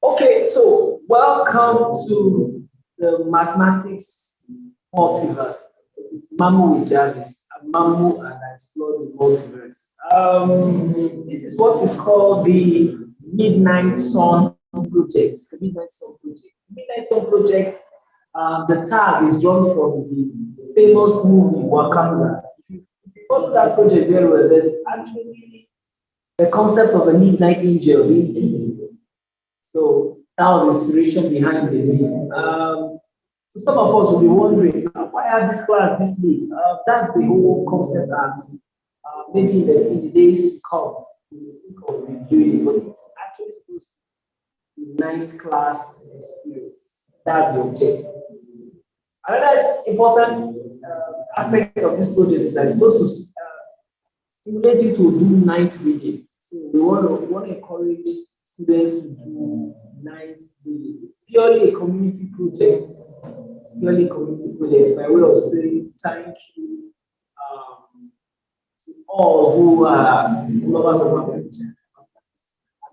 Okay, so welcome to the mathematics multiverse. It's Mamu with Jarvis, Mamu and I explore the multiverse. This is what is called the Midnight Sun Project. The Midnight Sun Project. The Midnight Sun Project. The tag is drawn from the famous movie Wakanda. If you follow that project very well, there's actually the concept of a midnight angel being teased. So that was the inspiration behind the name. So some of us will be wondering, why have this class this late? That's the whole concept art. Maybe in the days to come, we will think of reviewing it, but it's actually supposed to be ninth class experience. That's the objective. Another important aspect of this project is that it's supposed to stimulate you to do night reading. So we want to encourage students to do night reading. It's purely a community project. It's purely a community project by way of saying thank you to all who are lovers of mathematics and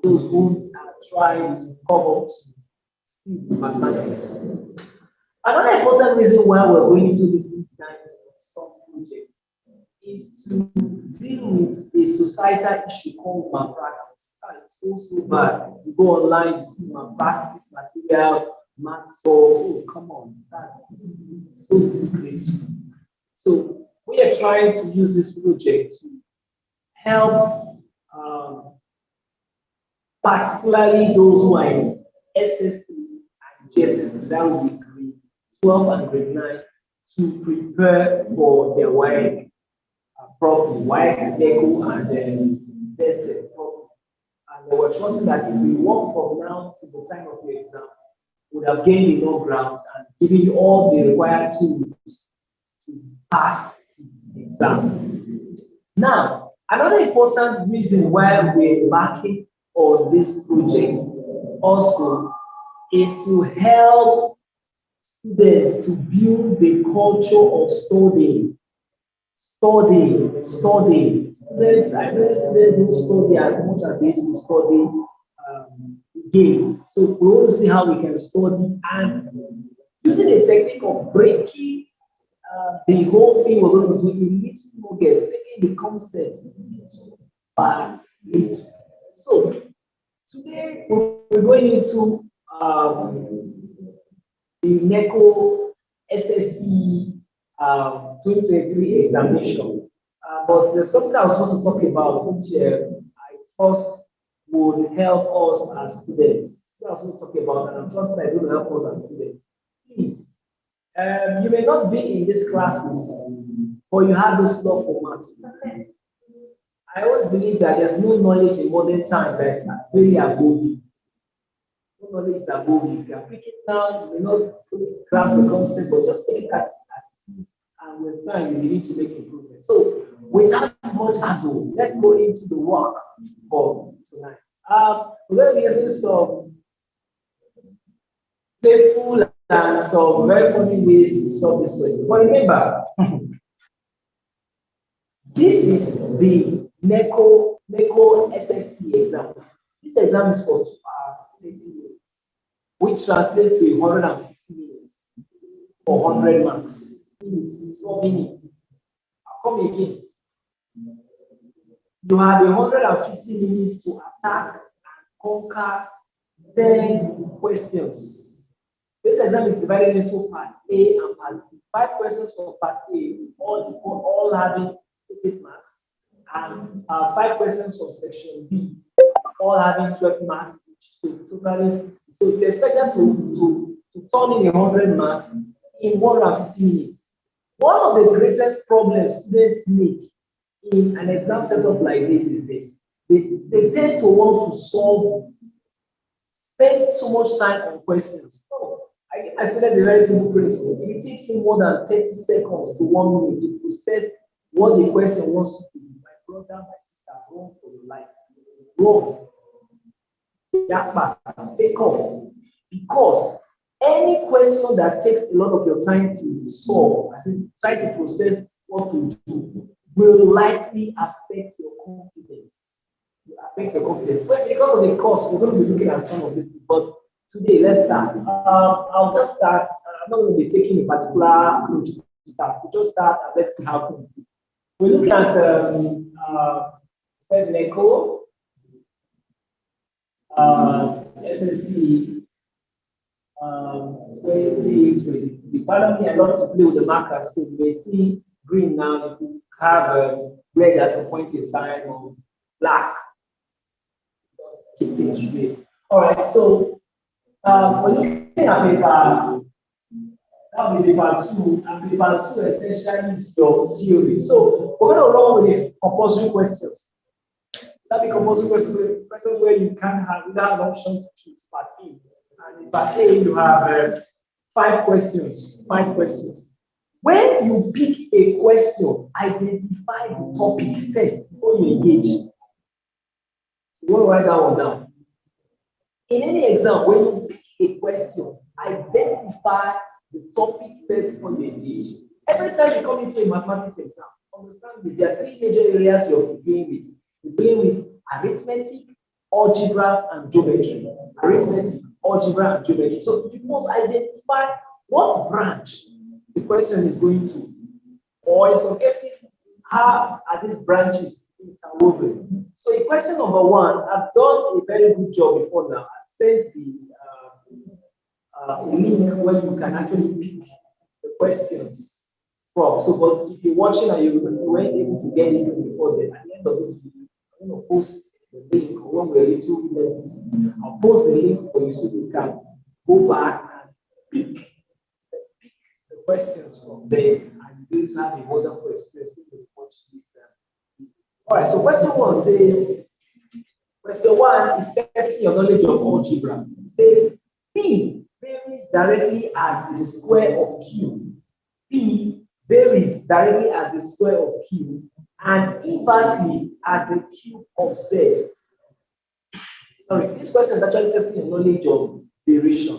those who are trying to come up to speed with mathematics. Another important reason why we're going into this midnight sun project is to deal with a societal issue called malpractice. It's so bad. You go online, you see malpractice materials, math solve. Oh, come on, that's so disgraceful. So we are trying to use this project to help, particularly those who are in SSCE and GSSE, that will be grade 12 and grade 9, to prepare for their work properly, NECO and then tested properly. And they were trusting that if we work from now to the time of the exam, we would have gained enough ground and given you all the required tools to pass the exam. Now, another important reason why we're embarking on this project also is to help students to build the culture of studying. Studying. Students, I know students don't study as much as they used to study again. So we want to see how we can study and using a technique of breaking the whole thing we're going to do in little nuggets, taking the concept by little. So today we're going into the NECO SSCE 2023 examination. But there's something I was supposed to talk about, which I trust would help us as students. So I was supposed to talk about, and I'm trusting that it will help us as students. Please, you may not be in these classes, but you have this love for math. I always believe that there's no knowledge in modern time that's really above you. No knowledge is above you. You can pick it down, you may not fully grasp the concept, but just take it as it is. And with time, you begin to make improvements. So, without much ado, let's go into the work for tonight. We're going to be using some playful and some very funny ways to solve this question. But remember, this is the NECO SSCE exam. This exam is for 2 hours, 30 minutes, which translates to 150 minutes for 100 marks. Minutes, 4 minutes. I'll come again. You have 150 minutes to attack and conquer 10 questions. This exam is divided into part A and part B. 5 questions for part A, all having 8 marks, and 5 questions from section B, all having 12 marks each, so totally 60. So you expect them to turn in 100 marks in 150 minutes. One of the greatest problems students make in an exam setup like this is this. They tend to want to spend so much time on questions. I students a very simple principle. If it takes you more than 30 seconds to 1 minute to process what the question wants you to do, my brother, my sister, run for your life. Run. Take off. Because any question that takes a lot of your time to solve, as in try to process what to do, will likely affect your confidence. Well, because of the course, we're going to be looking at some of these things, but today, let's start. I'll just start. I'm not going to be taking a particular approach to start. We'll just start and let's see how things go. We're looking at said NECO, SSCE 2020. Pardon me, I love to play with the markers. So you may see green now. You have red at some point in time or black. Just keep things straight. All right, so we're looking at paper. That will be paper 2, and paper 2 essentially is your theory. So we're going to run with compulsory questions. That be compulsory questions where you can have without an option to choose part A. And in part A, you have 5 questions. 5 questions. When you pick a question, identify the topic first before you engage. So you want to write that one down. In any exam, when you pick a question, identify the topic first before you engage. Every time you come into a mathematics exam, understand this, there are 3 major areas you're playing with. You're playing with arithmetic, algebra, and geometry. Arithmetic, algebra, and geometry. So you must identify what branch the question is going to. Or in some cases, how are these branches interwoven? So in question number 1, I've done a very good job before now. I've sent the a link where you can actually pick the questions from. So, but if you're watching and you weren't able to get this link before, then at the end of this video, I'm going to post the link, or when we're ready to I'll post the link for you so you can go back and pick the questions from there, and you're going to have a wonderful experience when you watch this. All right, so question 1 says, question 1 is testing your knowledge of algebra. It says, P varies directly as the square of Q. P varies directly as the square of Q and inversely as the cube of Z. Sorry, this question is actually testing your knowledge of variation.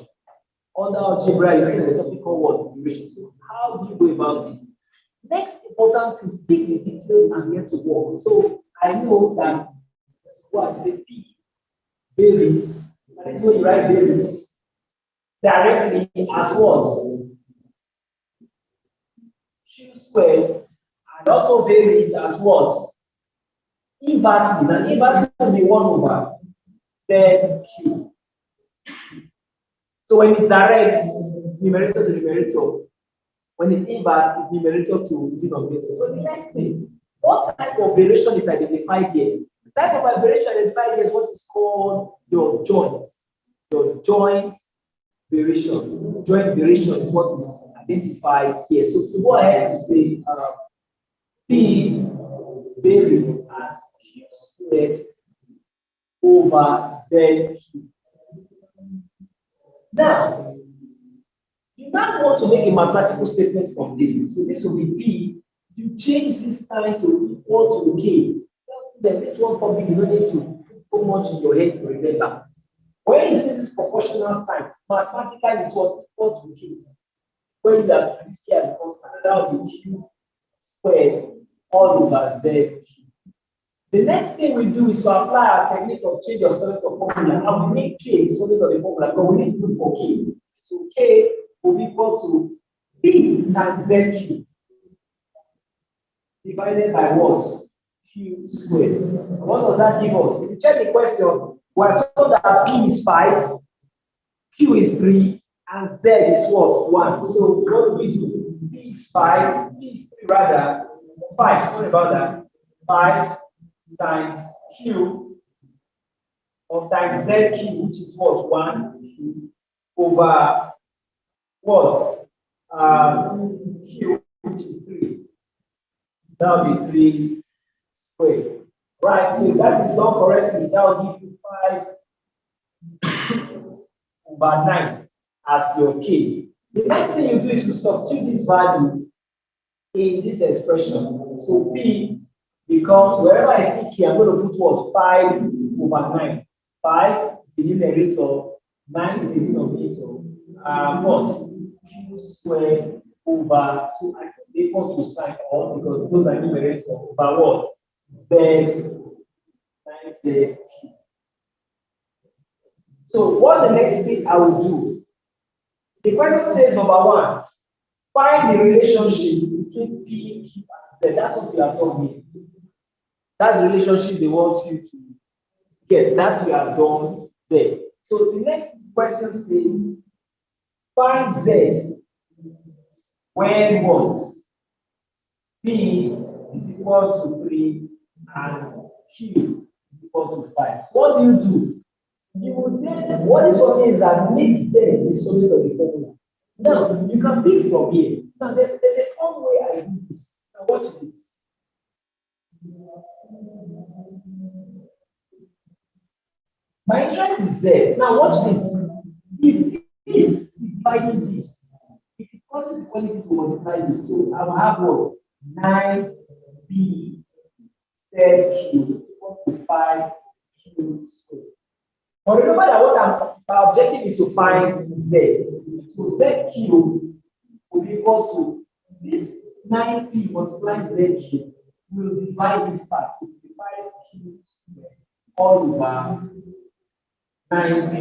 Under algebra, you can the topic called what? Variation. So how do you go about this? Next important to pick the details and get to work. So I know that what says P varies. That is when you write varies directly as what? Q squared, and also varies as what? Inversely. Now, inversely will be 1 over ZQ. So when it's direct, numerator to numerator. When it's inverse, it's numerator to denominator. So the next thing, what type of variation is identified here? The type of variation identified here is what is called your joint. Your joint variation. Joint variation is what is identified here. So to go ahead to say P varies as Q squared over ZQ. Now, you now want to make a mathematical statement from this. So this will be P. You change this sign to equal to K. Just that this one probably you don't need to put so much in your head to remember. When you see this proportional sign, mathematically it's what equal to K. When you have to K as a constant, that will be Q squared all over ZQ. The next thing we do is to apply our technique of change your solid to formula. And we make K solid of the formula, but we need to put for K. So K will be equal to P times ZQ divided by what? Q squared. And what does that give us? If you check the question, we are told that P is 5, Q is 3, and Z is what? 1. So what do we do? P is 5, P is 3 rather, 5, sorry about that. 5 times Q or times ZQ, which is what? 1 over what? Q, which is 3. That will be 3 squared. Right, so if that is done correctly, that will give you 5 over 9 as your K. The next thing you do is to substitute this value in this expression. So P becomes, wherever I see K, I'm going to put what? 5 over 9. 5 is the numerator, 9 is the denominator. What? Q squared over, so I can equal to sign all because those are numerator over what? Z, 9Z. So what's the next thing I will do? The question says number one, find the relationship between P, Q, and Z. That's what you have done here. That's the relationship they want you to get. That you have done there. So the next question says, find Z when what? P is equal to 3 and Q is equal to 5. So what do? You will then, what this one is that makes Z the solid of the formula. Now, you can pick from here. Now, there's a fun way I do this. Now, watch this. My interest is Z. Now, watch this. If this is dividing this, if it causes equality to multiply this, so I will have what? 9B ZQ equal to 5Q squared. But remember that what my objective is to find Z. So ZQ will be equal to this 9P multiplied ZQ will divide this part. So 5Q squared all over 9P.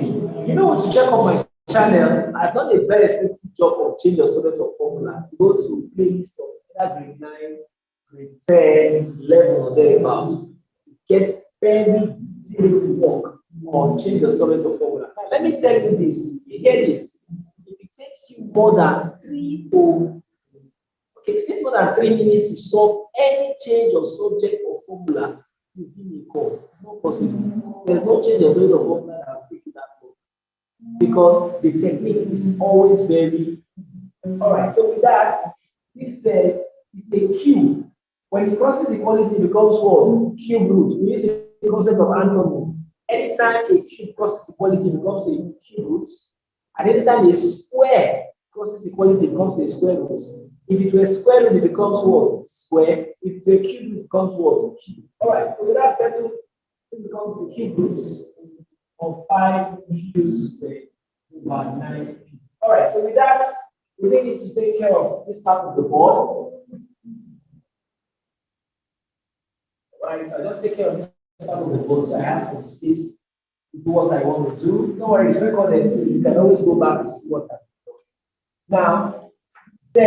You know, to check out my channel, I've done a very extensive job of change of sort of formula. Go to playlist of either grade 9, grade 10, 11 or thereabout. Get very detailed work on change the solid of formula. Now, let me tell you this. You hear this? If it takes you more than 3 minutes to solve any change of subject or formula, please give me a call. It's not possible. There's no change of solid of formula that will take you that long. Because the technique is always very easy. All right, so with that, this is a cube. When it crosses equality, it becomes what? Cube root. We use the concept of antonyms. Anytime a cube crosses equality, it becomes a cube root. And anytime a square crosses equality, it becomes a square root. If it were square root, it becomes what? Square. If it were cube root, it becomes what? Cube. All right, so with that settled, it becomes a cube root of 5Q squared over 9P. All right, so with that, we really need to take care of this part of the board. Right, so I just take care of this part of the board so I have some space to do what I want to do. No worries, recorded, so you can always go back to see what I'm doing. Now, Z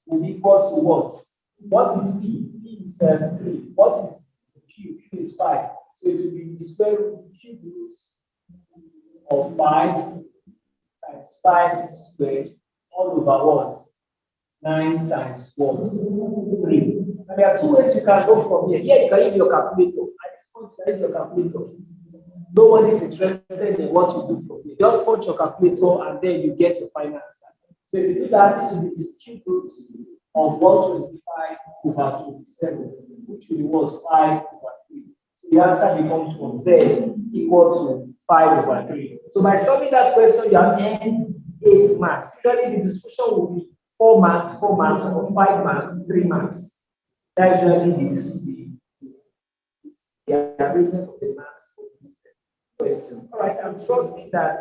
will be equal to what? What is P? P is 3. What is Q? Q is 5. So it will be the square root cube root of 5 times 5 squared all over what? 9 times what? 3. And there are two ways you can go from here. Here you can use your calculator. At this point, you can use your calculator. Nobody's interested in what you do from here. Just punch your calculator and then you get your final answer. So if you do that, this will be the cube root of 125 over 27, which will be what? 5 over 3. So the answer becomes from Z equal to 5 over 3. So by solving that question, you have earned 8 marks. Usually the discussion will be 4 marks, 4 marks, or 5 marks, 3 marks. That's usually the arrangement of the marks for this question. All right, I'm trusting that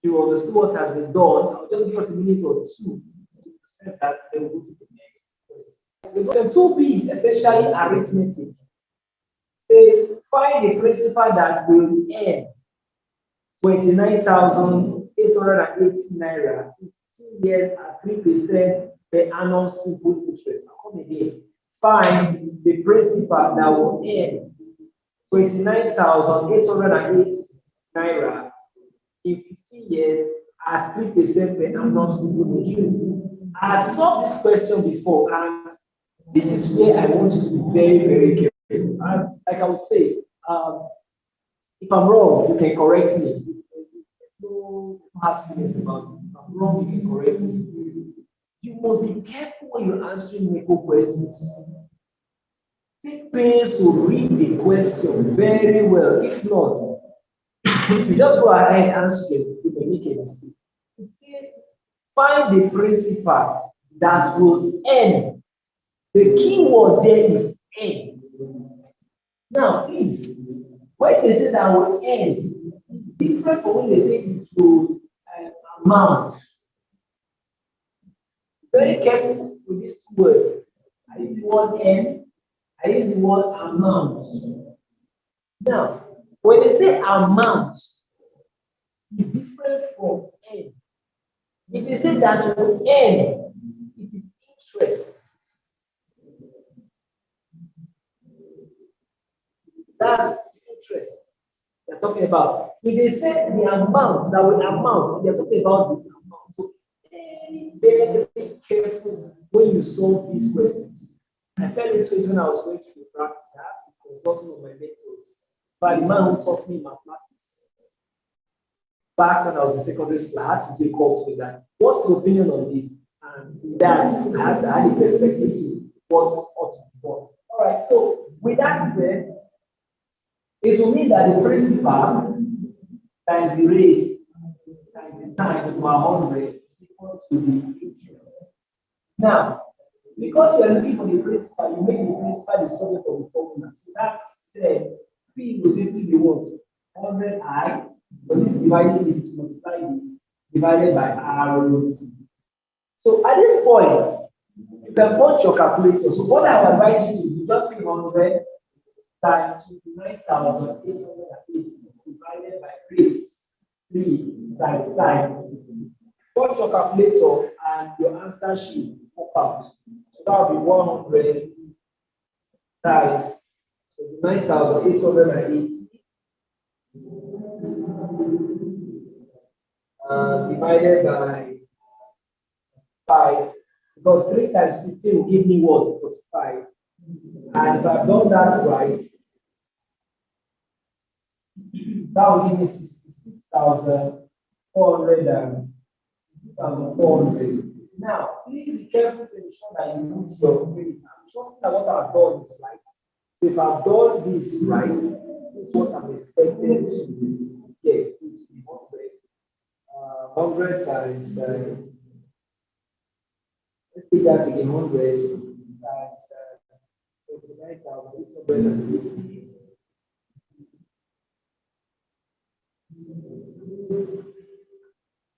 you understood what has been done. I'll just give us a minute or two to process that, then we'll go to the next question. Question 2B is essentially arithmetic. It says, find the principal that will earn 29,880 naira in 15 years at 3% per annum simple interest. I'll come again. Find the principal that will earn 29,808 naira in 15 years at 3% per annum simple interest. I had solved this question before, and this is where I want you to be very, very careful. And like I would say, if I'm wrong, you can correct me. There's no hard feelings about it. If I'm wrong, you can correct me. You must be careful when you're answering NECO questions. Take pains to read the question very well. If not, if you just go ahead answering, you may make a mistake. It says, find the principal that will earn. The key word there is earn. Now, please, when they say that will earn, it's different from when they say it will amount. Very careful with these two words. I use the word earn, I use the word amount. Now, when they say amount, is different from N. If they say that N, it is interest. That's interest they're talking about. If they say the amount, that will amount, they're talking about the amount. So very, very careful when you solve these questions. I fell into it when I was going through practice. I had to consult with my mentors. But the man who taught me mathematics back when I was in secondary school, I had to take up to that. What's his opinion on this? And that I had a perspective to what ought to be done. All right, so with that said, it will mean that the principal times the rate times the time over 100 is equal to the interest. Now, because you are looking for the principal, you make the principal the subject of the formula. So that said, P will simply be what? 100I, but this dividing this to multiply this divided by R root. So at this point, you can punch your calculator. So what I would advise you to do, just say 100 times 29,880 divided by 3 times time. Punch your calculator and your answer should pop out. So that will be 100 times 29,880 divided by 5. Because 3 times 15 will give me what? 45. And if I've done that right, that will give me 66,400. Now, please be careful to ensure that you use your brain. I'm trusting that what I've done is right. So if I've done this right, this is what I'm expecting to get. So to be 100 times, let's take that again, 100 times 29,880.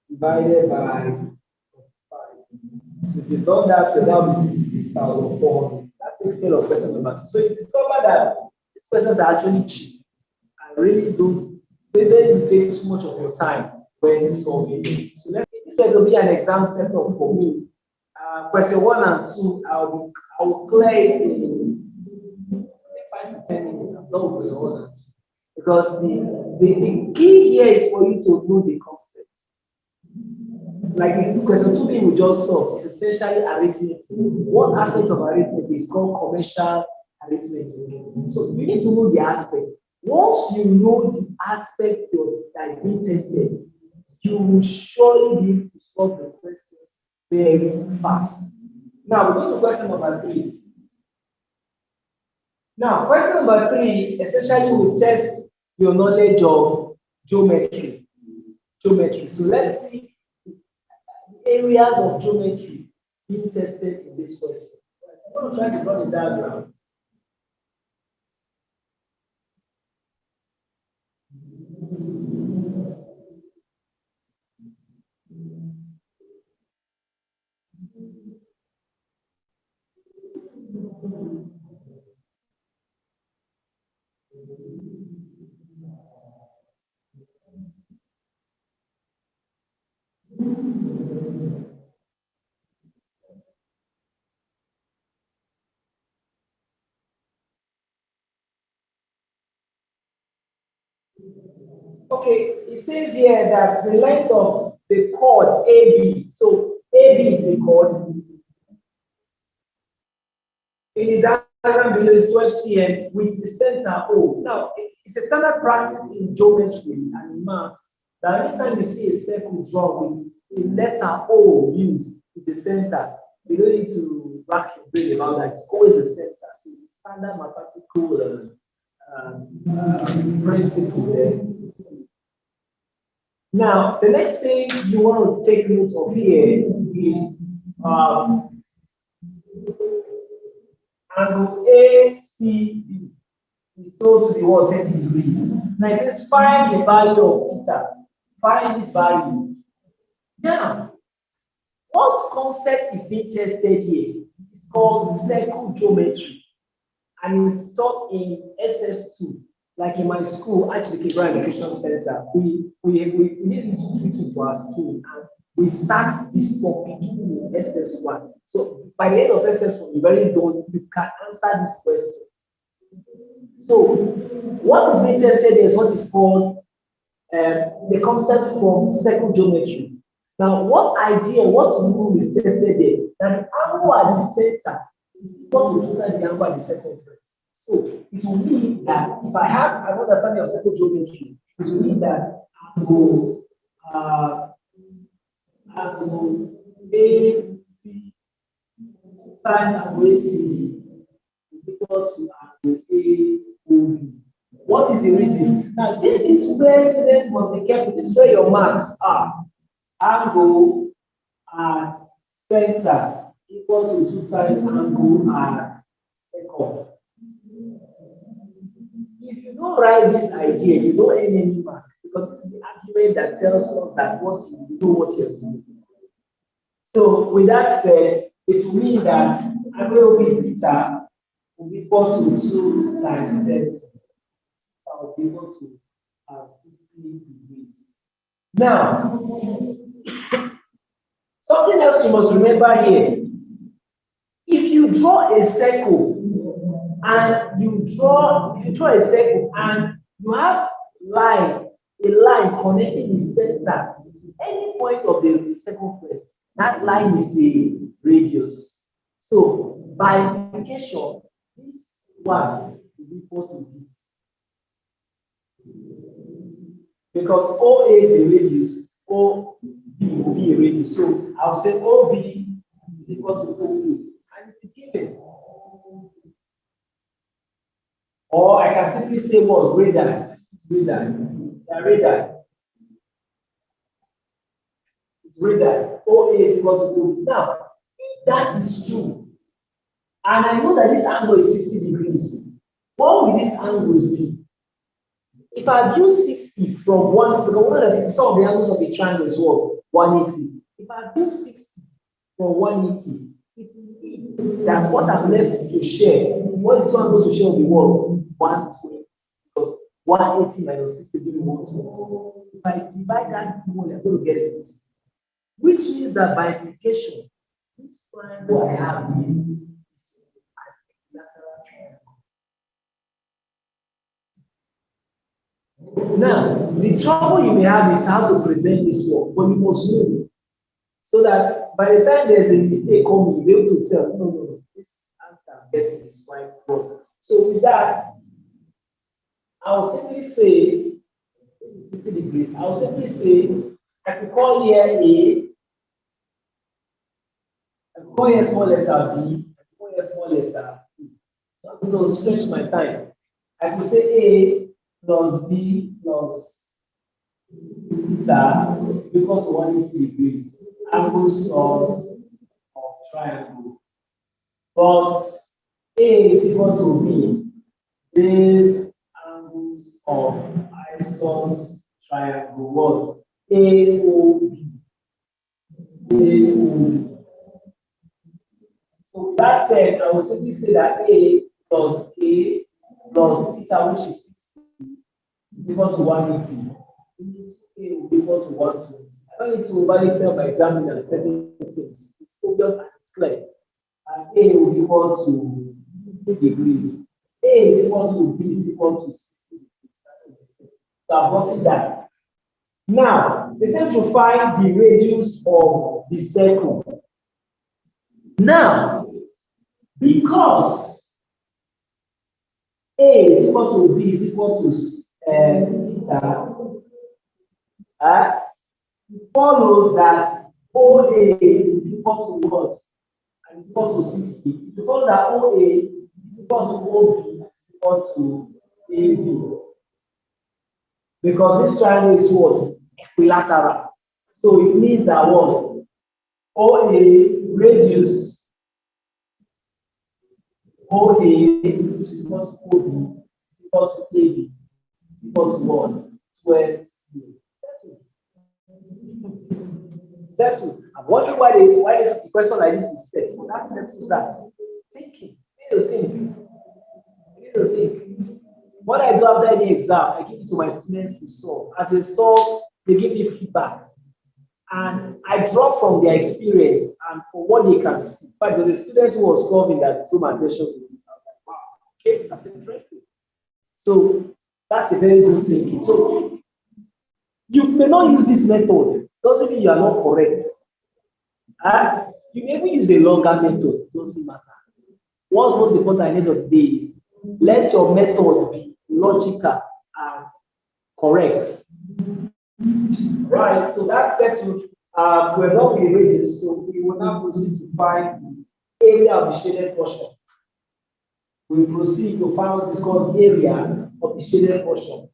Divided by 5. So if you've done that, that will be 66,400. That's a scale of question number 2. So you discover that these questions are actually cheap and really they don't take too much of your time when solving it. So let's say this will be an exam setup for me. Question 1 and 2, I will clear it in 5 to 10 minutes. I'm done with question 1 and 2. Because the key here is for you to know the concept. Like the question 2 we just saw is essentially arithmetic. One aspect of arithmetic is called commercial arithmetic. So you need to know the aspect. Once you know the aspect that is being tested, you will surely be able to solve the questions very fast. Now we go to question number 3. Now, question number 3 essentially will test your knowledge of geometry. So let's see the areas of geometry being tested in this question. I'm going to try to draw the diagram. Okay, it says here that the length of the chord AB, so AB is the chord. In the diagram below is 12 cm with the center O. Now, it's a standard practice in geometry and in maths that anytime you see a circle drawn with a letter O used, it's the center. You don't need to rack your brain about that. It's always the center. So it's a standard mathematical principle there. Now, the next thing you want to take note of here is angle ACB is told to be what, 30 degrees. Now it says find the value of theta. Find this value. Now, what concept is being tested here? It is called circle geometry, and it's taught in SS2. Like in my school, actually, Kibra Education Center, we need to tweak it to our scheme, and we start this topic in SS1. So by the end of SS1, you very don't, you can answer this question. So what is being tested is what is called the concept from circle geometry. Now, what idea, what rule is tested there? That the angle at the center is equal to 2 times the angle at the circumference. So it will mean that if I have an understanding of circle geometry, it will mean that angle AC times angle AC is equal to angle AOB. What is the reason? Now, this is where students must be careful. This is where your marks are. Angle at center equal to 2 times angle at second. If you don't write this idea, you don't earn any mark, because this is the argument that tells us that what you know what you're doing. So, with that said, it will mean that angle with theta will be equal to 2 times 30. I'll be able to 60 degrees. Now, something else you must remember here. If you draw a circle and if you draw a circle and you have a line connecting the center to any point of the circumference, that line is the radius. So by implication, this one will be equal to this. Because OA is a radius, OB will be a radius. So I'll say OB is equal to OA, and it is given. Or I can simply say what? Radii. The radii. It's radii. OA is equal to OB. Now, if that is true, and I know that this angle is 60 degrees, what will these angles be? If I use 60 from one, because some of the angles of the triangle is what? 180. If I use 60 from 180, it will mean that what I'm left to share, what the two angles to share will be what? 120. Because 180 minus 60 will be 120. If I divide that, I'm going to get 60. Which means that by implication, this triangle I have here is a lateral triangle. Now, the trouble you may have is how to present this work, but you must know so that by the time there's a mistake coming, you'll be able to tell, no, this answer I'm getting is quite wrong. So with that, I'll simply say, this is 60 degrees. I'll simply say, I could call here A, I could call here small letter B, I could call here small letter B. Just to stretch my time. I could say A plus B plus theta equal to 180 degrees. Angles of triangle. But A is equal to B. These angles of isosceles triangle. What? AOB. AOB. So that said, I will simply say that A plus theta, which is equal to 180. A will be equal to 120. I don't need to overly tell my examiner certain things. It's obvious and it's clear. And A will be equal to 60 degrees. A is equal to B is equal to 60 degrees. So I've gotten that. Now, they said to find the radius of the circle. Now, because A is equal to B is equal to theta, it follows that OA is equal to what? And it's equal to 60. It follows that OA is equal to OB and is equal to AB. Because this triangle is what? Equilateral. So it means that what? OA radius OA, which is equal to OB, is equal to AB, is equal to what? 12C. Settled. I'm wondering why this question like this is set. Well, that settles that. Thinking. You need to think. You need to think. What I do after any exam, I give it to my students to solve. As they solve, they give me feedback. And I draw from their experience and for what they can see. But the student who was solving that drew my attention to this, I was like, wow, okay, that's interesting. So that's a very good thinking. So you may not use this method, doesn't mean you are not correct. You may even use a longer method, doesn't matter. What's most important at the end of the day is let your method be logical and correct. Right, so that's settled. We're not with radius, so we will now proceed to find the area of the shaded portion. We proceed to find what is called the area of the shaded portion.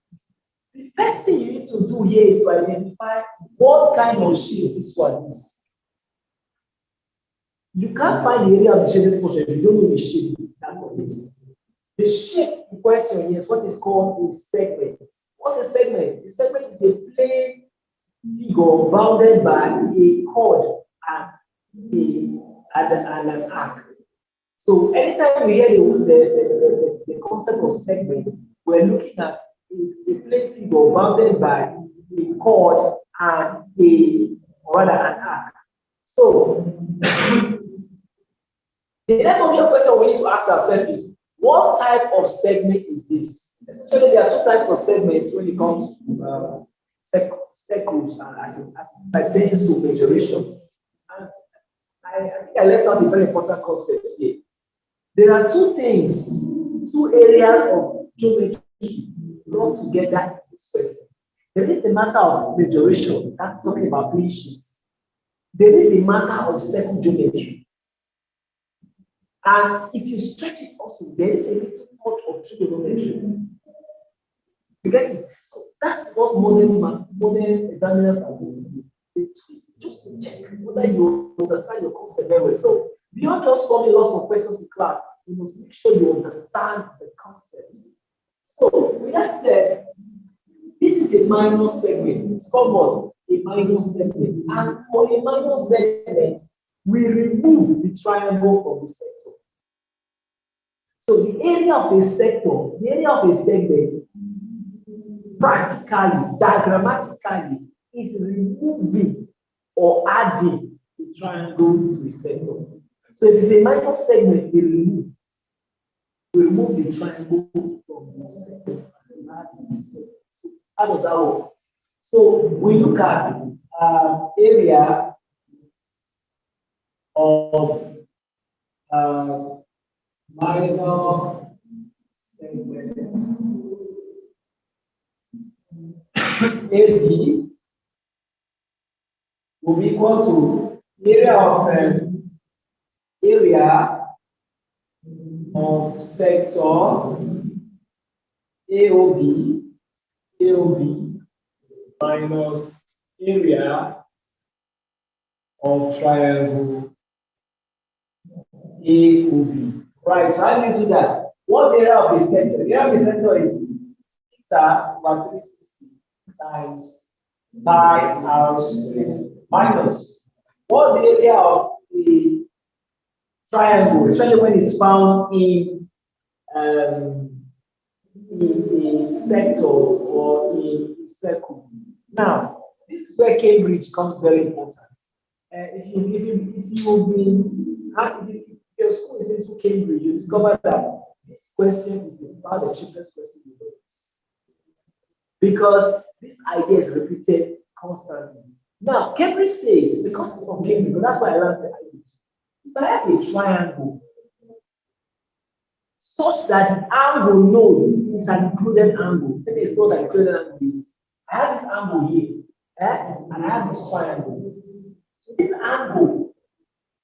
The first thing you need to do here is to identify what kind of shade this one is. You can't find the area of the shaded portion if you don't know the shape that one is. The shape in question is what is called a segment. What's a segment? A segment is a plane figure bounded by a chord and an arc. So anytime we hear the concept of segment, we're looking at a plane figure bounded by a chord and an arc. So the next obvious question we need to ask ourselves is, what type of segment is this? Essentially, there are two types of segments when it comes to circles as it pertains to majoration. And I think I left out a very important concept here. There are two things, two areas of geometry brought together in this question. There is the matter of majoration, that's talking about plane shapes. There is a matter of circle geometry. And if you stretch it also, there is a little touch of trigonometry. You get it? So that's what modern examiners are going to do. They twist it just to check whether you understand your concept very well. So beyond just solving lots of questions in class, you must make sure you understand the concepts. So with that said, this is a minor segment. It's called what? A minor segment. And for a minor segment, we remove the triangle from the sector. So the area of a sector, the area of a segment, practically, diagrammatically, is removing or adding the triangle to a sector. So if it's a minor segment, we remove the triangle from the sector. So how does that work? So we look at area of minor segments. AB will be equal to area of sector AOB minus area of triangle AOB. Right, so how do you do that? What area of the sector? The area of the sector is theta over 360 times pi r squared minus what's the area of the triangle, especially when it's found in a sector or in a circle. Now, this is where Cambridge becomes very important. If your school is into Cambridge, you discover that this question is about the cheapest question you know. Because this idea is repeated constantly. Now, Cambridge says, because of Cambridge, but that's why I learned the idea. If I have a triangle such that the angle known is an included angle, maybe it's not an included angle, I have this angle here, and I have this triangle. So this angle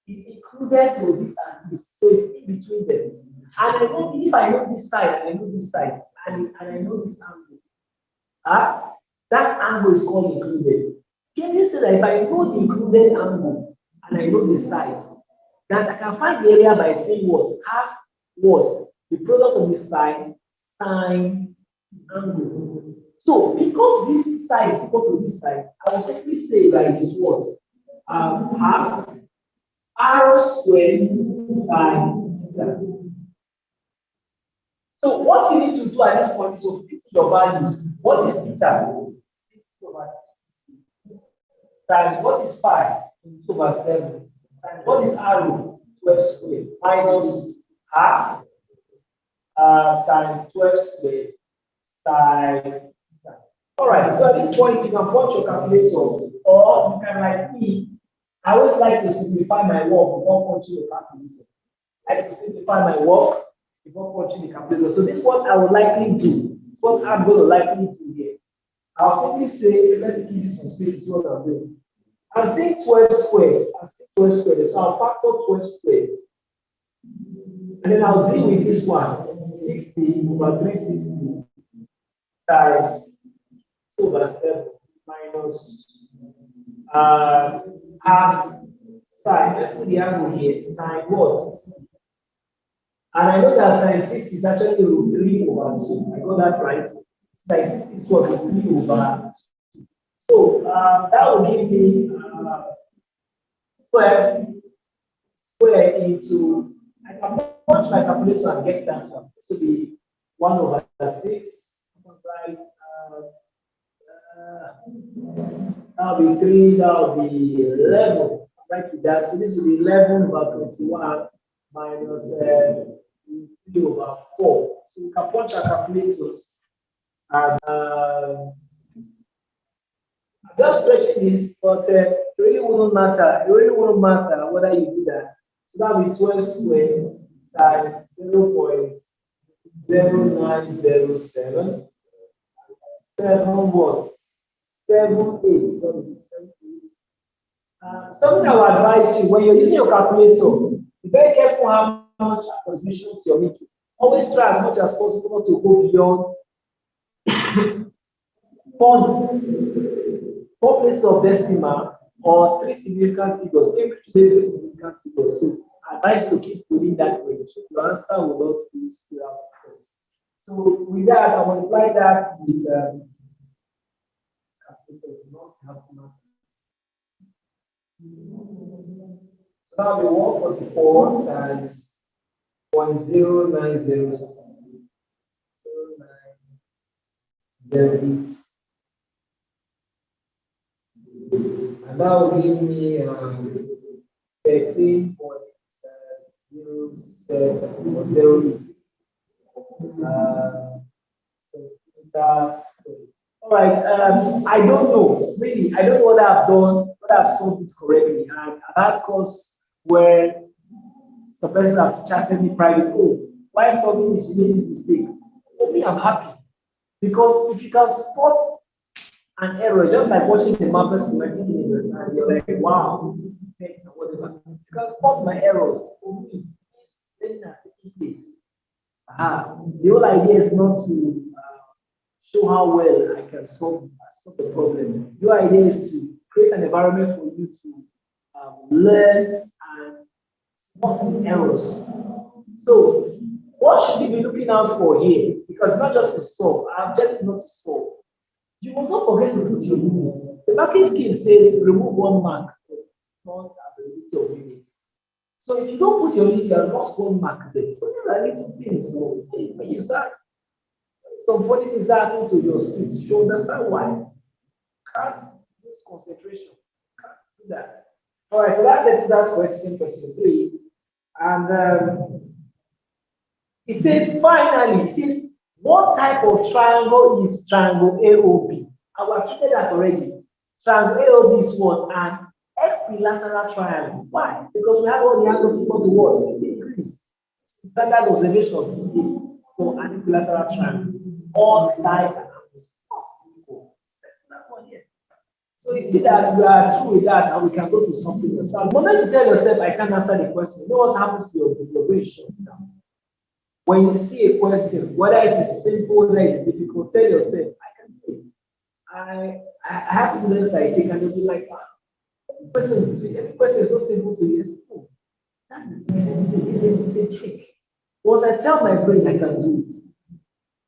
is included to this and this, so it's in between them. And I know if I know this side and I know this side, and I know this angle, that angle is called included. Can you say that if I know the included angle and I know the sides, that I can find the area by saying what? Half what? The product of this side, sine angle. So because this side is equal to this side, I will simply say that it is what? Half r squared sine theta. So what you need to do at this point is to fit your values. What is theta? 60 over 60 times what is 5 into over 7 times what is arrow 12 squared minus half times 12 squared sine theta. All right, so at this point you can punch your calculator, or you can, like me, I always like to simplify my work before punching the calculator. I like to simplify my work before punching the calculator. So this is what I would likely do. It's what I'm going to likely do here. I'll simply say, let's give you some space to see what I'm doing. I'm saying 12 squared. I'm saying 12 squared. So I'll factor 12 squared. And then I'll deal with this one. 60 over 360 times 2 over 7 minus half sine. Let's put the angle here. Sine what? 60. And I know that sine 60 is actually root 3 over 2. I got that right. Sine 60 is what? Root 3 over 2. So that will give me 12 squared into, I can punch my calculator and get that one. This will be 1 over 6. Right. That'll be 3, that'll be 11. Right with that. So this will be 11 over 21 minus 3 over 4. So we can punch our calculators. And I'm just stretching this, but it really wouldn't matter. It really wouldn't matter whether you do that. So that'll be 12 squared times 0.0907. 7 what? 7, 8. Sorry, 7, 8. Something I will advise you when you're using your calculator, be very careful how much approximations you're making. Always try as much as possible to go beyond 4 places of decimal or 3 significant figures. Cambridge says 3 significant figures. So advise to keep within that range. Your answer will not be square first. So with that, I multiply that with so that'll be 144 times 0.0906. 0908. And that will give me 13.0708. All right. I don't know, really. I don't know what I've done, whether I've solved it correctly. And I've had course where some persons have chatted me privately. Oh, why solving this? You made this mistake. For me, I'm happy. Because if you can spot an error, just like watching the Marvelous Cinematic Universe, and you're like, wow, this effect and whatever. If you can spot my errors, for me, this learning has taken place. The whole idea is not to show how well I can solve the problem. Your idea is to create an environment for you to learn and spot the errors. So, what should you be looking out for here? Because not just to solve, our objective is not to solve. You must not forget to put your units. The marking scheme says remove 1 mark, not the of units. So if you don't put your unit, you have lost 1 mark there. So these are little things. So when you start, some funny things happen to your students, you should understand why. Can't lose concentration. Can't do that. All right, so that's it to that question 3. And it says, finally, it says, what type of triangle is triangle AOB? I have treated that already. Triangle AOB is what? An equilateral triangle. Why? Because we have all the angles equal to what? 60 degrees. Standard observation for an equilateral triangle. All sides and angles must be equal. That one here. So you see that we are through with that, and we can go to something else. So the moment you tell yourself, I can't answer the question, you know what happens to your brain shuts down. When you see a question, whether it is simple, whether it is difficult, tell yourself, I can do it. I have students that I take and they'll be like, every question is so simple to you. Oh, that's it's a trick. Once I tell my brain I can do it,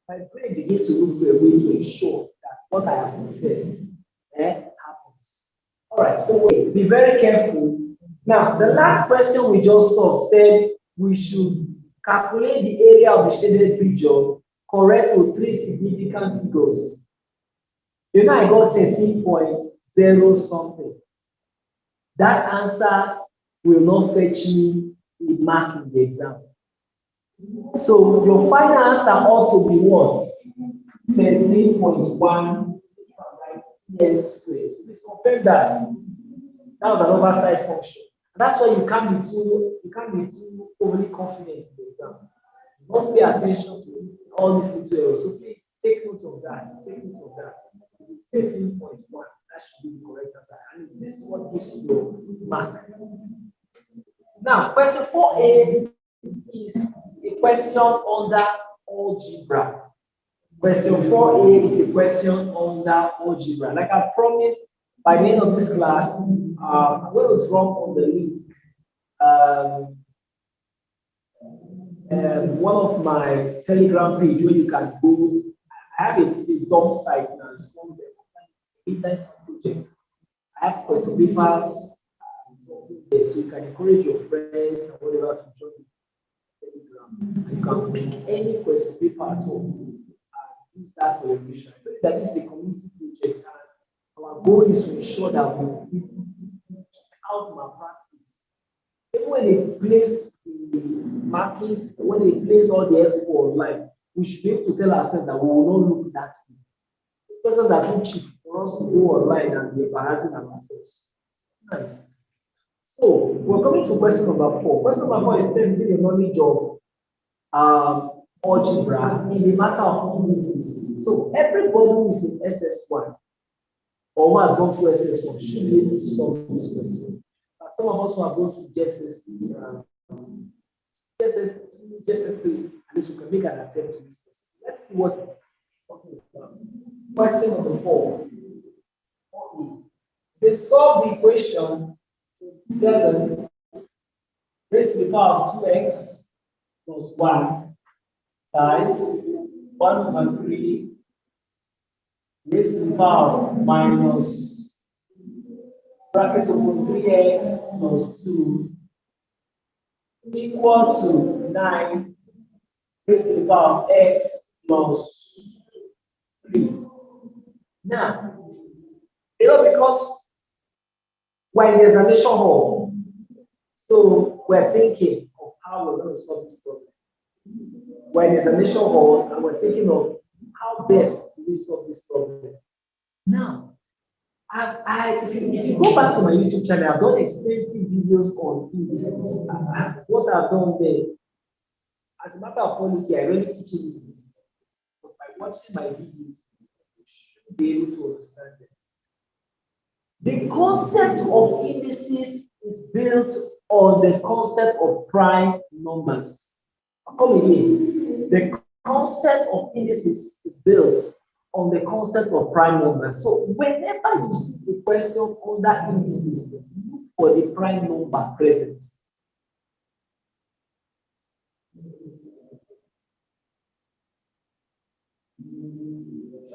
my brain begins to look for a way to ensure that what I have confessed happens. All right, so wait, be very careful. Now, the last question we just saw said we should Calculate the area of the shaded region, correct to 3 significant figures. You know, I got 13.0 something. That answer will not fetch me a mark in the exam. So your final answer ought to be what? 13.1 cm squared. Please confirm that. That was an oversized function. And that's why you can't be too overly confident in the exam. You must pay attention to all these little errors. So please take note of that. Take note of that. It is 13.1. That should be the correct answer. And this is what gives you your mark. Now, question 4a is a question under algebra. Question 4a is a question under algebra. Like I promised, by the end of this class, I'm going to drop on the link one of my Telegram page where you can go. I have a dump site now. It's called the Midnight Project. I have question papers there, so you can encourage your friends and whatever to join the Telegram. And you can pick any question paper at all and use that for your mission. I told you that this is a community project, and our goal is to ensure that we out malpractice. Even when they place the markings, when they place all the SO online, we should be able to tell ourselves that we will not look that way. These persons are too cheap for us to go online and be embarrassing ourselves. Nice. So we're coming to question number 4. Question number 4 is testing the knowledge of algebra in the matter of indices. So everybody who is in SS1 or who has gone through SS1 should be able to solve this question. But some of us who have gone through JSS2, JSS3, at least you can make an attempt to this question. Let's see what it's talking about. Question number 4. They solve the equation 7 raised to the power of 2x plus 1 times 1/3 raised to the power of minus bracket open 3x plus 2 equal to 9 raised to the power of x plus 3. Now, because we're in the examination hall, so we're thinking of how we're going to solve this problem. We're in the examination hall and we're thinking of how best do we solve this problem. Now, if you go back to my YouTube channel, I've done extensive videos on indices. What I've done there, as a matter of policy, I really teach indices. But by watching my videos, you should be able to understand them. The concept of indices is built on the concept of prime numbers. I'll come again. The concept of indices is built on the concept of prime numbers. So whenever you see a question under indices, look for the prime number present.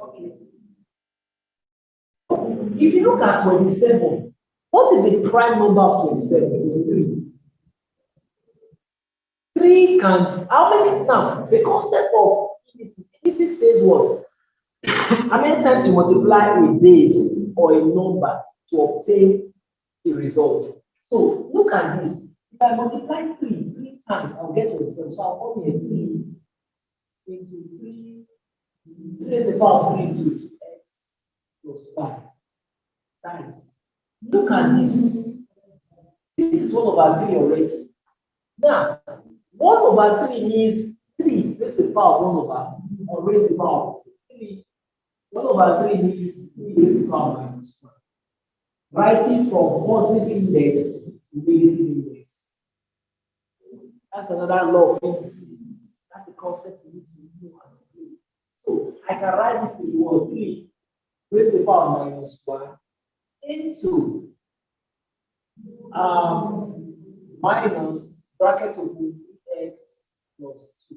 Okay. If you look at 27, what is the prime number of 27? It is 3. 3 can, how many? Now, the concept of indices says what? How many times you multiply a base or a number to obtain a result? So look at this. If I multiply 3 times, I'll get 27. So I'll call me a 3 into 3. 3 is the power of 3 into 2x plus 5 times. Look at this. This is 1/3 already. Now, 1/3 means 3 raised to the power of 1 or raised to the power of 3. 1/3 means 3 raised to the power of -1. Writing from positive index to negative index. That's another law of indices. That's a concept you need to know how to do it. So I can write this to the word 3 raised to the power of -1 into minus bracket of 3x plus 2.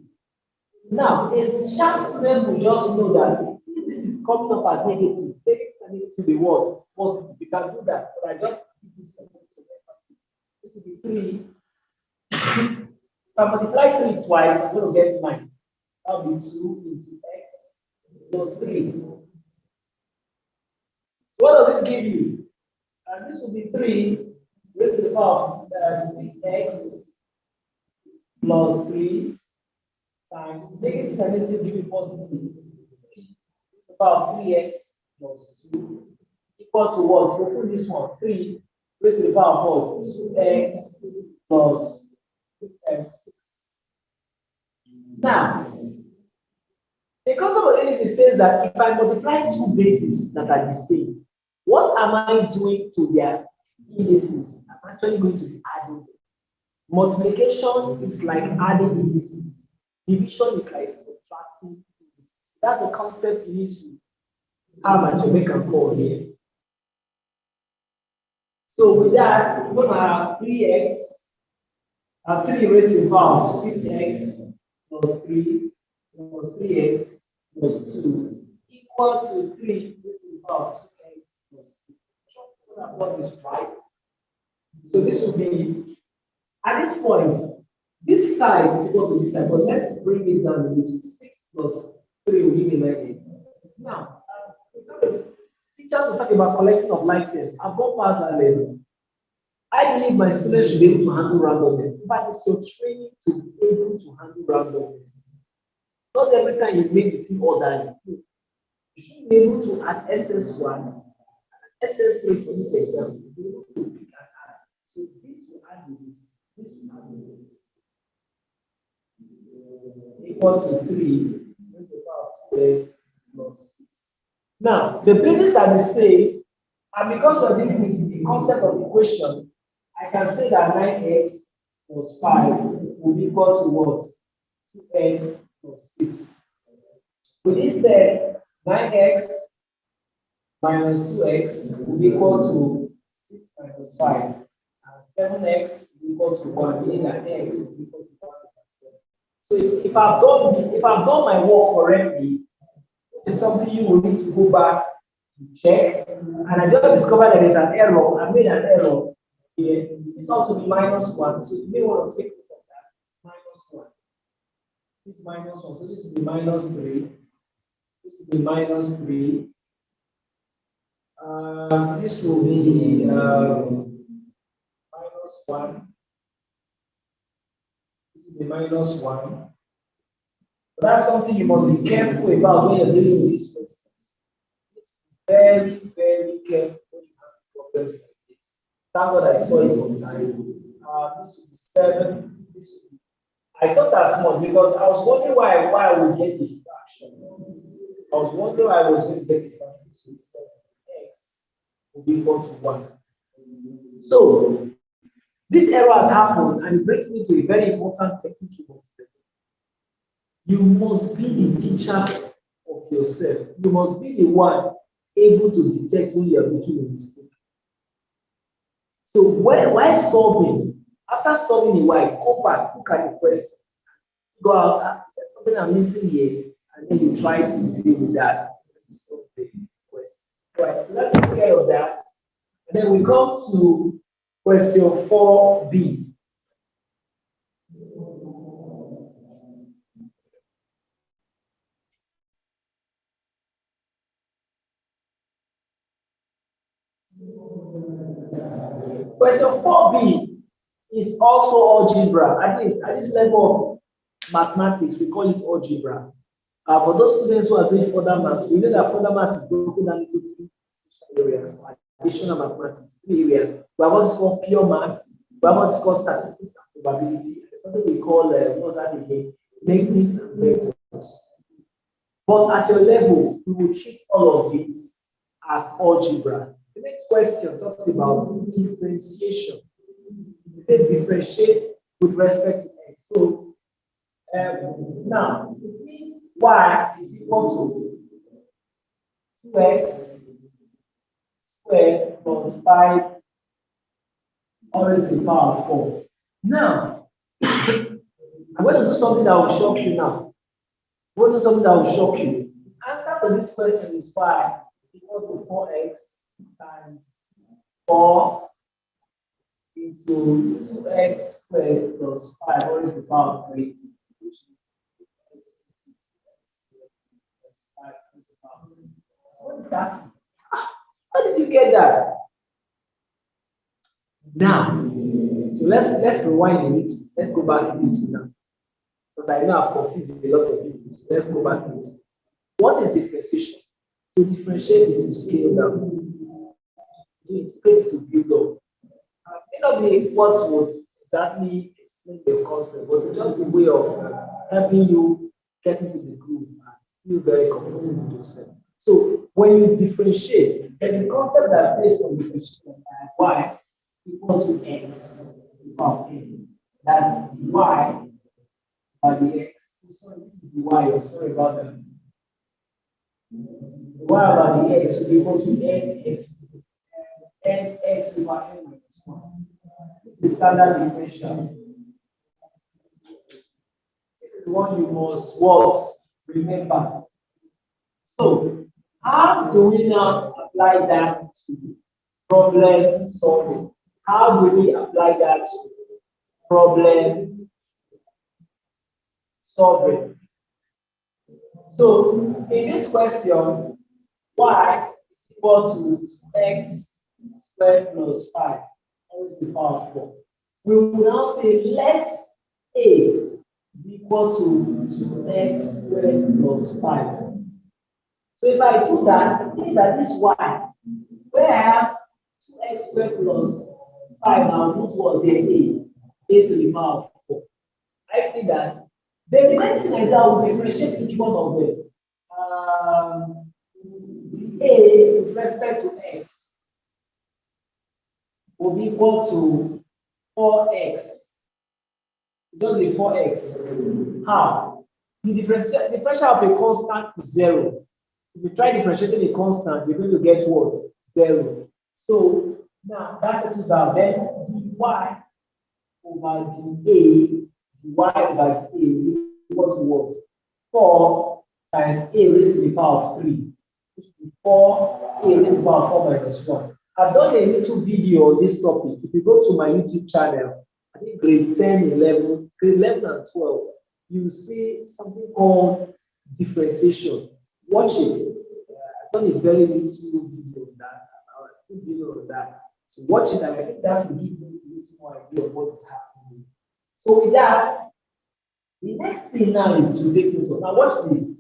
Now, a sharp student will just know that if this is coming up as negative, take it and it to be what? Positive. You can do that, but I just keep this for purpose of emphasis. This will be 3 If I multiply 3 twice, I'm going to get 9. That will be 2 into x plus 3. So what does this give you? And this will be 3 raised to the power of 6x plus 3 times negative and negative give me positive. It's about 3x plus 2 equal to what? We'll put this one 3 raised to the power of 2x plus 6. Now, the concept of indices says that if I multiply two bases that are the same, what am I doing to their indices? I'm actually going to be adding them. Multiplication is like adding indices. Division is like subtracting indices. That's the concept you need to have at your make and call here. So with that, we're going to have 3x, 3 raised to the power of 6x plus 3 plus 3x plus 2 equal to 3 raised to the power of 2x plus 6. Just put that is right. So this will be, at this point, this side is equal to this side, but let's bring it down a little. 6 plus 3 will give me 9. Now, teachers will talk about collecting of like terms. I've gone past that level. I believe my students should be able to handle randomness. In fact, it's your training to be able to handle randomness. Not every time you make the thing orderly. You should be able to add SS1 and SS3 for this example. Be able to pick and add. So this will add with this. This will add with this. Equal to 3 raised to the power of 2x plus 6. Now, the bases are the same, and because we're dealing with the concept of equation, I can say that 9x plus 5 will be equal to what? 2x plus 6. With this said, 9x minus 2x will be equal to 6 minus 5. And 7x will be equal to 1, meaning that x will be equal to 1 plus 7. So if I've done my work correctly, it's something you will need to go back to check. And I just discovered that there's an error. I made an error here. It's ought to be minus 1. So you may want to take note of that. It's minus 1. This is minus 1. So this will be minus 3. This will be minus 3. This will be minus 1. This will be minus 1. But that's something you must be careful about when you're dealing with these questions. Very, very careful when you have problems like this. Thank God I saw it on time. This will be 7. This will be... I thought that's small because I was wondering why I would get a fraction. I was wondering why I was going to get a fraction. This will be 7. X will be equal to 1. So, this error has happened and it brings me to a very important technique you must learn. You must be the teacher of yourself. You must be the one able to detect when you are making a mistake. So while solving, after solving a while, go back, look at the question, go out, there's something I'm missing here, and then you try to deal with that. This is solve the question. Right, so that takes care of that. And then we come to question 4b. Question 4b is also algebra. At least at this level of mathematics, we call it algebra. For those students who are doing further maths, we know that further maths is broken down into 3 areas. Additional mathematics, 3 areas. We have what is called pure maths. We have what is called statistics and probability. There's something we call what's that again? Techniques and vectors. But at your level, we will treat all of this as algebra. The next question talks about differentiation. It says differentiate with respect to x. So now it means y is equal to 2x squared plus 5 raised to the power of 4. Now, I'm going to do something that will shock you now. I'm going to do something that will shock you. The answer to this question is y equal to 4x times 4 into 2x squared plus 5 raised to the power of 3, which is x into 2x squared plus 5 raised to the power of 3. So what is that? How did you get that? Now, so let's rewind a bit. Let's go back a bit now. Because I know I've confused a lot of people. So let's go back a bit. What is differentiation? To differentiate is to scale down. To integrate is to build up. May not be what would exactly explain the concept, but it's just a way of helping you get into the groove and feel very comfortable with yourself. So when you differentiate, there's a concept that says from differentiation y equal to x of a. That's y by the x. Sorry, this is the y. I'm sorry about that. The y by the x will be equal to nx over n minus 1. This is standard differential. This is the one you must what? Remember. So, how do we now apply that to problem solving? How do we apply that to problem solving? So, in this question, y is equal to x squared plus 5 raised to the power of 4. We will now say let a be equal to 2x squared plus 5. So if I do that, it means that this y, where I have 2x squared plus 5 now, put what there a to the power of 4. I see that. Then the next thing I do, I will differentiate each one of them. The a with respect to x will be equal to 4x. Just the 4x. How? The differential of a constant is 0. If you try differentiating a constant, you're going to get what? 0. So now that settles down. Then dy over dy over a equal to what? 4 times a raised to the power of 3, which will be 4a raised to the power of 4 minus 1. I've done a little video on this topic. If you go to my YouTube channel, I think grade 10, 11, grade 11 and 12, you see something called differentiation. Watch it. I've done a very little video on that. So watch it, and I think that will give you a little more idea of what is happening. So with that, the next thing now is to take note of. Now watch this.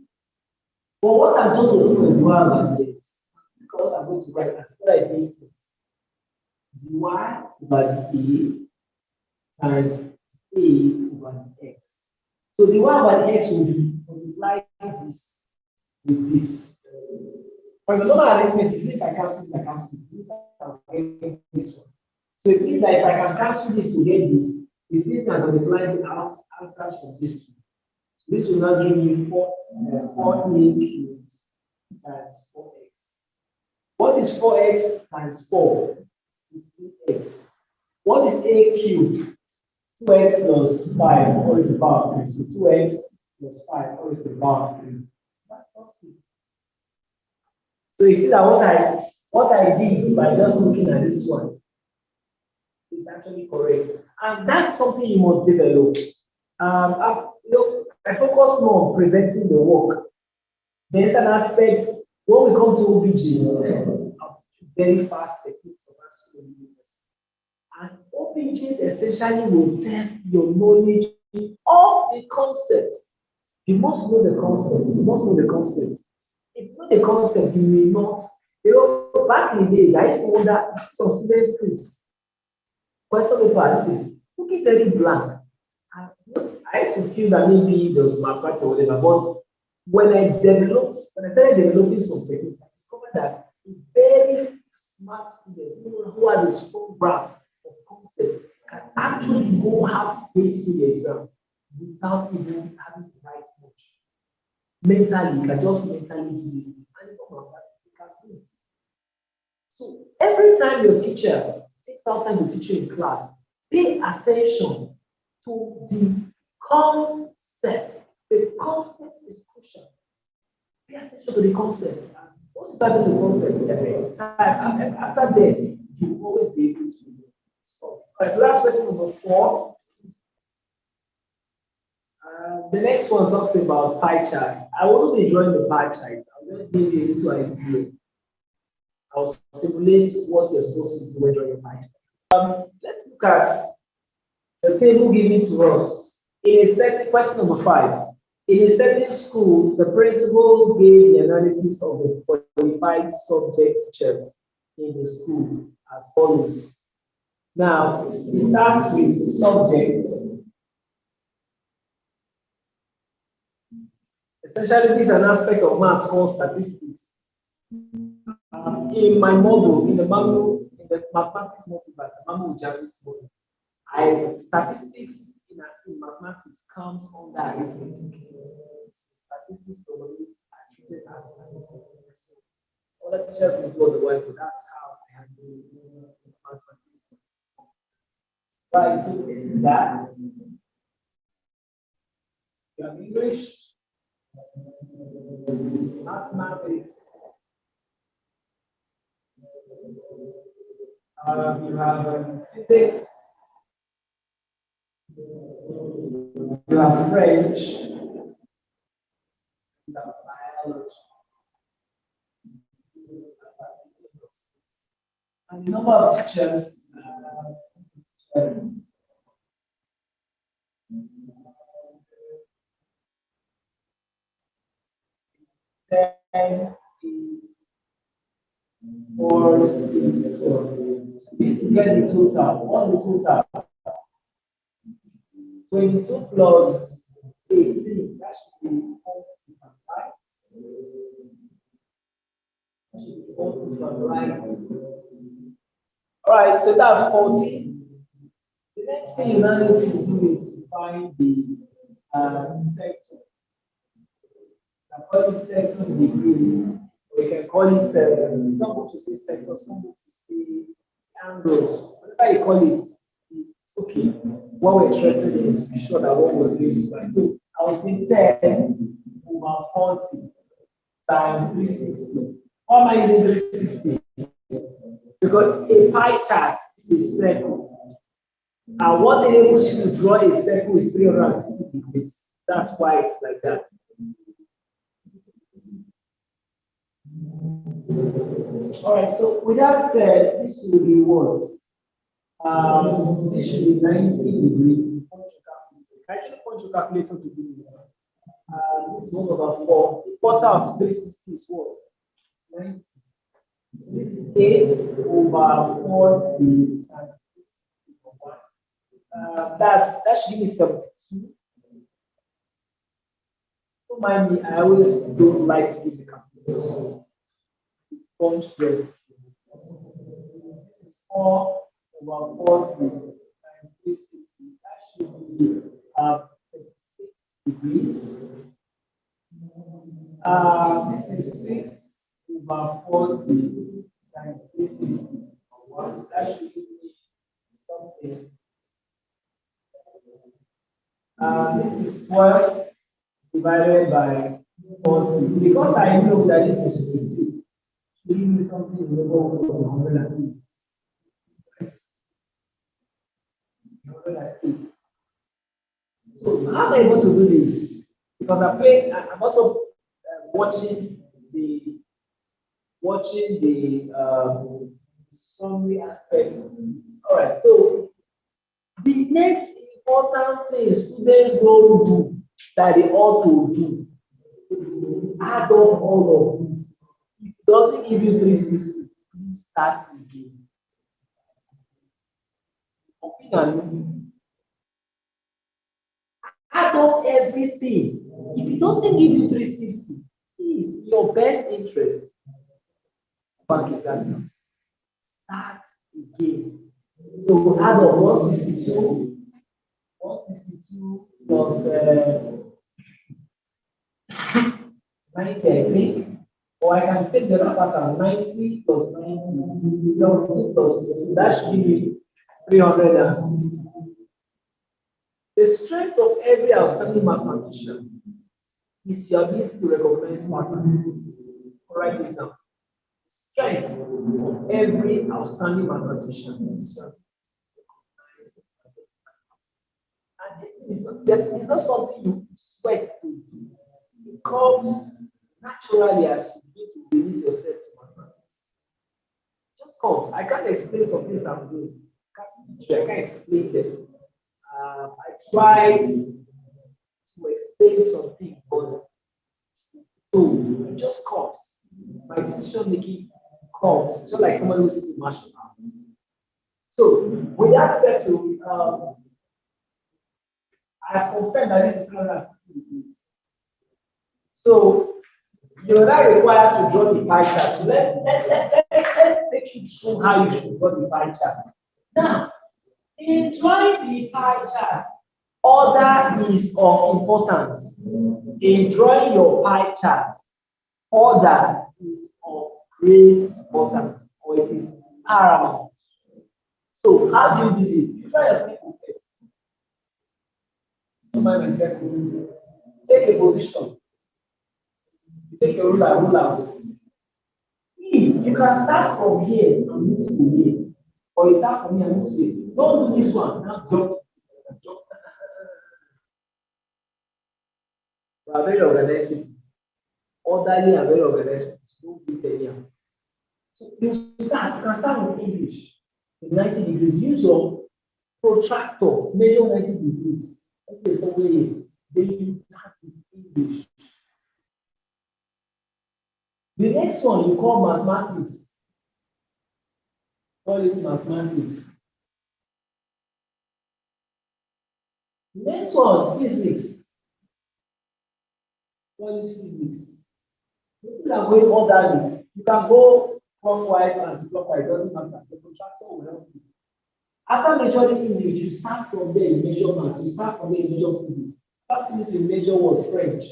For what I'm going to do for the y over the x, because I'm going to write as well as basics. dy over the a times a over the x. So the y over the x will be multiplied this with this. For the normal arithmetic, if I cancel this, I cancel this. I'll get this one. So it means that if I can cancel this to get this, the same as multiplying the answers from this two. This will now give me 4a cubed times 4x. What is 4x times 4? 16x. What is a cubed? 2x plus 5 raised to the power of 3. So 2x plus 5 raised to the power of 3. That's something. So you see that what I did by just looking at this one is actually correct. And that's something you must develop. I focus more on presenting the work. There's an aspect when we come to OBJ, very fast techniques of answering universe. And OBJs essentially will test your knowledge of the concept. You must know the concept. You must know the concept. If you know the concept, you may not. Back in the days, I used to wonder some student scripts. Question paper, I say, looking very blank. I used to feel that maybe there was malpractice or whatever, but when I started developing some techniques, I discovered that a very smart student, who has a strong grasp of concept, can actually go halfway into the exam without even having to write much. Mentally, you can just mentally do this, and it's not malpractice, you can do it. So every time your teacher takes out time to teach you in class, pay attention to the concept. The concept is crucial. Pay attention to the concept. And once you pay attention to the concept, every time after that, you will always be able to So that's question number 4. The next one talks about pie chart. I won't be drawing the pie chart. I'll just give you a little idea. I'll simulate what you're supposed to do when drawing a pie chart. Let's look at the table given to us. In a certain, question number 5. In a certain school, the principal gave the analysis of the qualified subject teachers in the school as follows. Now, it starts with subjects. Essentially, this is an aspect of math called statistics. In my model, in the mathematics multiverse, the Mamu Jarvis model, statistics in mathematics comes under arithmetic. So statistics probabilities are treated as arithmetic. So other teachers will do otherwise, but that's how I handle it in mathematics. Right, so this is that. You have English, mathematics, you have physics, you have French, you have biology, and the number of teachers, 10 is 4, 6, 4. So we need to get the total. What's the total? 22 plus 18. That should be 40, right? That should be 40 from right. All right, so that's 40. The next thing you now need to do is to find the sector. I call it sector degrees. We can call it, some people say sector, some people say angles. Whatever you call it, it's okay. What we're interested in is to be sure that what we're doing is right. So I will say 10 over 40 times 360. Why am I using 360? Because a pie chart is a circle. And what enables you to draw a circle is 360 degrees. That's why it's like that. All right, so with that said, this will be what? This should be 90 degrees. Actually, punch your calculator to do this. This is 1 over 4. The quarter of 360 is what? 90. So this is 8 over 40 times 1. That should give me 72. Don't mind me, I always don't like to use a calculator. So it's punch this. This is 4 over 40 times 360. That should be 36 degrees. This is 6 over 40 times 360. That should give me something. This is 12 divided by 40. Because I know that this is 56, should give me something in the order of 108. 108. So how am I able to do this? Because I'm also watching the summary aspect. All right. So the next important thing students don't do that they ought to do, add up all of this. If it doesn't give you 360, please start again. Add up everything. If it doesn't give you 360, please, your best interest. Bank is that now. Start again. So add up 162 plus 90, I think. Or I can take the other pattern, 90 plus 90, 72 plus 2. That should give me 360. The strength of every outstanding mathematician is your ability to recognize pattern. Write this down. The strength of every outstanding mathematician is And this thing is not something you sweat to do. It comes naturally as you begin to release yourself to mathematics. It just comes. I can't explain some things I'm doing. I can't explain them. I try to explain some things, but so it just comes. My decision making comes, just like somebody who's into martial arts. So, with that said, I have confirmed that this is 360 degrees. So, you're not required to draw the pie chart. So, let's take you through how you should draw the pie chart. Now, in drawing the pie chart, order is of importance. In drawing your pie chart, order is of great importance, or it is paramount. So, how do you do this? You try your circle first. Don't mind my circle. Take a position. You take your ruler, rule out. Please, you can start from here and move to here. Or you start from here and move to here. Don't do this one. Now jump. We are very organized people. Orderly and very organized people. Don't beat anyhow. So you can start with English. It's 90 degrees. Use your protractor. Measure 90 degrees. Let's say somewhere here. Then you start with English. The next one you call mathematics. Call it mathematics. The next one, physics. Call it physics. These are going orderly. You can go clockwise or anti-clockwise, it doesn't matter. The protractor will help you. After measuring English, you start from there, you measure math. You start from there, you measure physics. After physics, you measure what? French.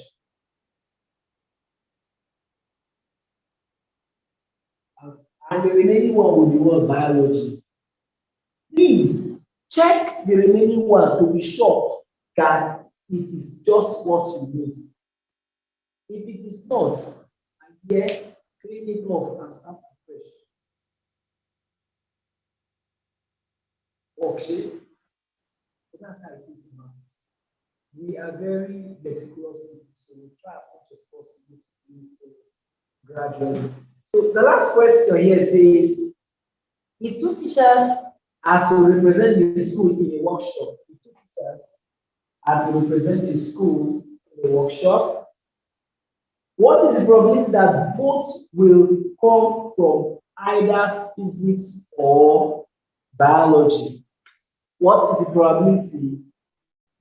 And the remaining one will be what? Biology. Please check the remaining one to be sure that it is just what you need. If it is not, again, clean it off and start fresh. Okay. So that's how it is in maths. We are very meticulous people, so we try as much as possible to do these things gradually. So the last question here says, if two teachers are to represent the school in a workshop, if two teachers are to represent the school in a workshop, what is the probability that both will come from either physics or biology? What is the probability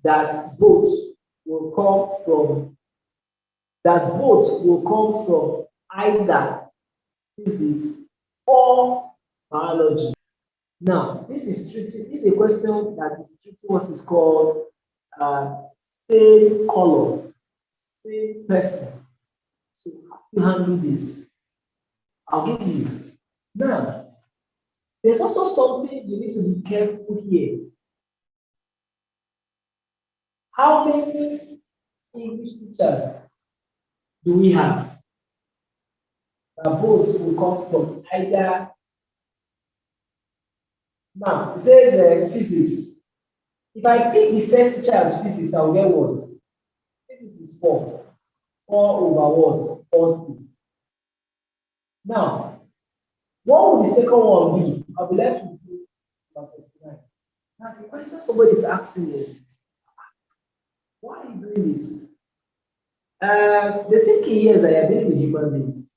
that both will come from either physics or biology? Now, this is a question that is treating what is called same color, same person. So how do you handle this? I'll give you. Now, there's also something you need to be careful here. How many English teachers do we have? That both will come from either. Now, it says physics. If I pick the first teacher as physics, I'll get what? Physics is 4. 4 over what? 40. Now, what will the second one be? I'll be left with 2 over 39. Now, the question somebody is asking is, why are you doing this? The thinking here is that you're dealing with human beings.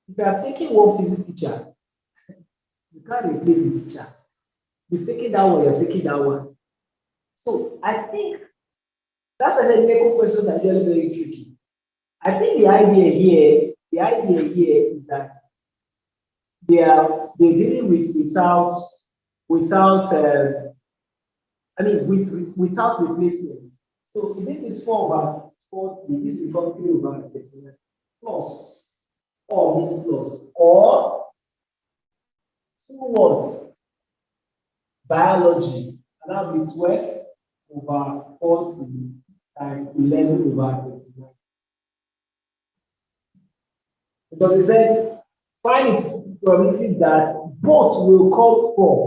If you have taken one physics teacher, you can't replace the teacher. You've taken that one, you've taken that one. So I think that's why I said NECO questions are really very tricky. I think the idea here is that they're dealing with without replacement. So if this is 4 over 40, this will become 3 over 39 plus, or means plus, or 2 words, biology, and that will be 12 over 40 times 11 over 39. Because it said, find the probability that both will come from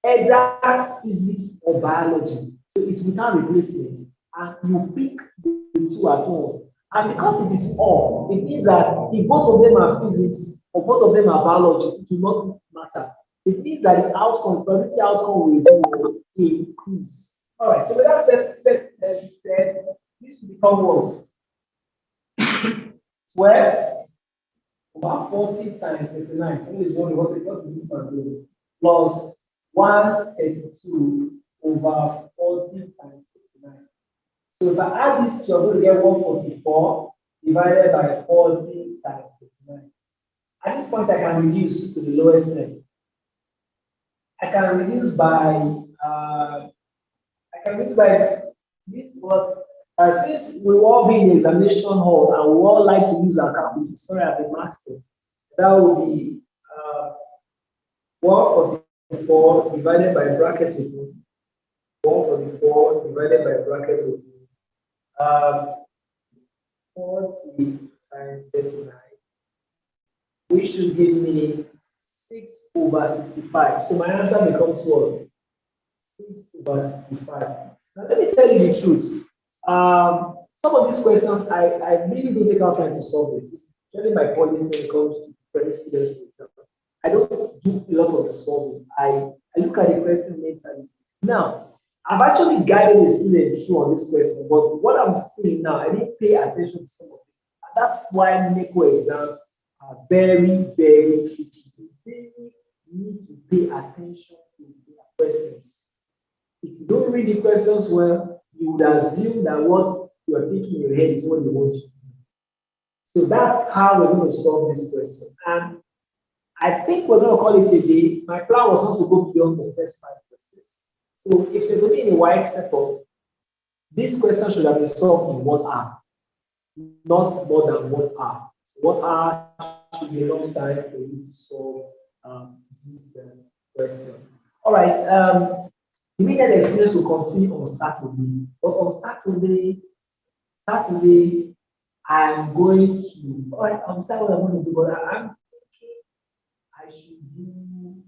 either physics or biology. So it's without replacement. And you pick the two at once. And because it is all, it means that if both of them are physics or both of them are biology, it will not matter. It means that the outcome, probability outcome will do increase. All right, so with that said, this will become what? 12 over 40 times 39. So this is what is this one doing? Plus 132 over 40 times 39. So if I add this, you're going to get 144 divided by 40 times 39. At this point, I can reduce to the lowest end. I can reduce by this, but since we all be in the examination hall and we all like to use our calculator, sorry, I've been mastered. That will be 144 divided by bracket with 144 divided by bracket with 40 times 39, which should give me 6 over 65. So my answer becomes what? 6 over 65. Now let me tell you the truth. Some of these questions I really don't take out time to solve it. It's really my policy when it comes to preparing students for example. I don't do a lot of the solving. I look at the question mentally. Now, I've actually guided the student through on this question, but what I'm saying now, I didn't pay attention to some of it. And that's why NECO exams are very, very tricky. You really need to pay attention to the questions. If you don't read the questions well, you would assume that what you are taking in your head is what they want you to do. So that's how we're going to solve this question. And I think we're going to call it a day. My plan was not to go beyond the first 5 questions. So if they're going to be in a YX setup, this question should have been solved in 1 hour, not more than 1 hour. So 1 hour should be enough time for you to solve this question. All right. The immediate experience will continue on Saturday. But on Saturday, I'm going to, all right, on Saturday, I'm going to do, but I'm thinking I should do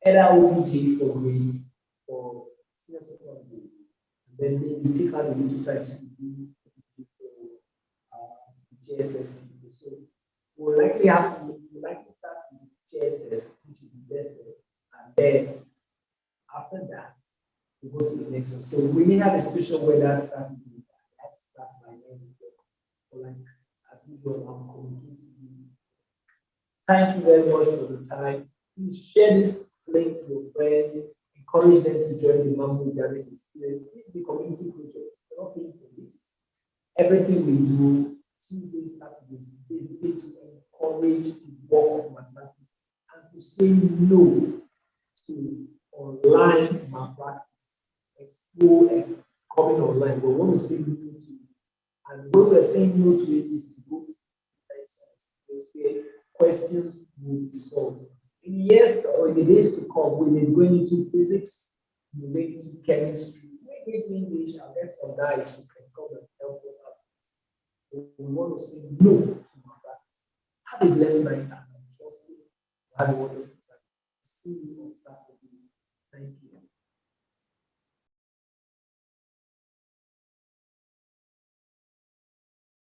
either OBJ for grade for senior secondary, and then maybe take out a little time to do for GSS. So we'll likely start with GSS, which is the best, and then after that, we go to the next one. So we may have a situation where that starts with I have to start by 9 o'clock. Or like as usual, I'm communicating. Thank you very much for the time. Please share this link to your friends. Encourage them to join the Mambo Jarvis experience. This is a community project. We're not paying for this. Everything we do Tuesdays, Saturdays, basically to encourage the work of mathematics and to say no to online malpractice, explore and coming online. We want to say no to it. And when we're saying no to it is to go to where questions will be solved. In years or in the days to come, we may be going into physics, we may go into chemistry, we may go into English, and get some guys who can come and help us out. We want to say no to malpractice. Have a blessed night and trust you. Have a wonderful time. See you on Saturday. Thank you.